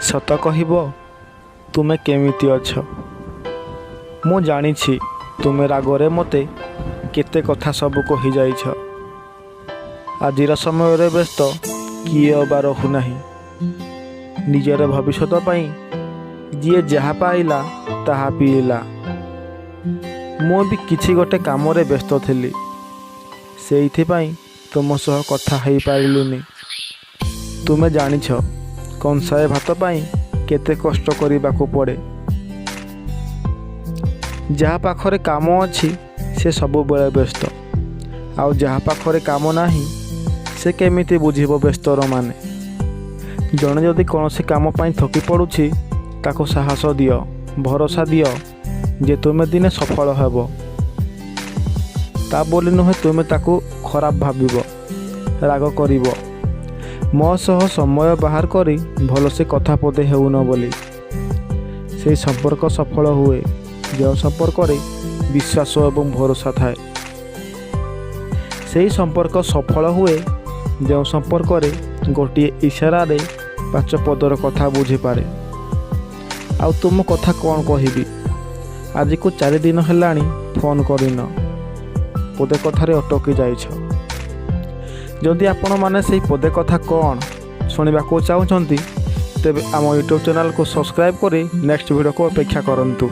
ସତ କହିବ ତୁମେ କେମିତି ଅଛ? ମୁଁ ଜାଣିଛି ତୁମେ ରାଗରେ ମୋତେ କେତେ କଥା ସବୁ କହିଯାଇଛ। ଆଜିର ସମୟରେ ବ୍ୟସ୍ତ କିଏ ଅବା ରହୁନାହିଁ। ନିଜର ଭବିଷ୍ୟତ ପାଇଁ ଯିଏ ଯାହା ପାଇଲା ତାହା ପିଇଲା। ମୁଁ ବି କିଛି ଗୋଟେ କାମରେ ବ୍ୟସ୍ତ ଥିଲି, ସେଇଥିପାଇଁ ତୁମ ସହ କଥା ହେଇପାରିଲିନି। ତୁମେ ଜାଣିଛ କଂସାଏ ଭାତ ପାଇଁ କେତେ କଷ୍ଟ କରିବାକୁ ପଡ଼େ। ଯାହା ପାଖରେ କାମ ଅଛି ସେ ସବୁବେଳେ ବ୍ୟସ୍ତ, ଆଉ ଯାହା ପାଖରେ କାମ ନାହିଁ ସେ କେମିତି ବୁଝିବ ବ୍ୟସ୍ତର ମାନେ। ଜଣେ ଯଦି କୌଣସି କାମ ପାଇଁ ଥକି ପଡ଼ୁଛି ତାକୁ ସାହସ ଦିଅ, ଭରସା ଦିଅ ଯେ ତୁମେ ଦିନେ ସଫଳ ହେବ। ତା ବୋଲି ନୁହେଁ ତୁମେ ତାକୁ ଖରାପ ଭାବିବ, ରାଗ କରିବ। ମୋ ସହ ସମୟ ବାହାର କରି ଭଲସେ କଥା ପଦେ ହେଉନ ବୋଲି। ସେହି ସମ୍ପର୍କ ସଫଳ ହୁଏ ଯେଉଁ ସମ୍ପର୍କରେ ବିଶ୍ୱାସ ଏବଂ ଭରସା ଥାଏ। ସେହି ସମ୍ପର୍କ ସଫଳ ହୁଏ ଯେଉଁ ସମ୍ପର୍କରେ ଗୋଟିଏ ଇଶାରାରେ 5 ପଦର କଥା ବୁଝିପାରେ। ଆଉ ତୁମ କଥା କ'ଣ କହିବି? ଆଜିକୁ 4 ଦିନ ହେଲାଣି ଫୋନ୍ କରିନ, ପଦେ କଥାରେ ଅଟକି ଯାଇଛ। ଯଦି ଆପଣମାନେ ସେହି ପଦେ କଥା କ'ଣ ଶୁଣିବାକୁ ଚାହୁଁଛନ୍ତି ତେବେ ଆମ ୟୁଟ୍ୟୁବ୍ ଚ୍ୟାନେଲକୁ ସବସ୍କ୍ରାଇବ୍ କରି ନେକ୍ସଟ ଭିଡ଼ିଓକୁ ଅପେକ୍ଷା କରନ୍ତୁ।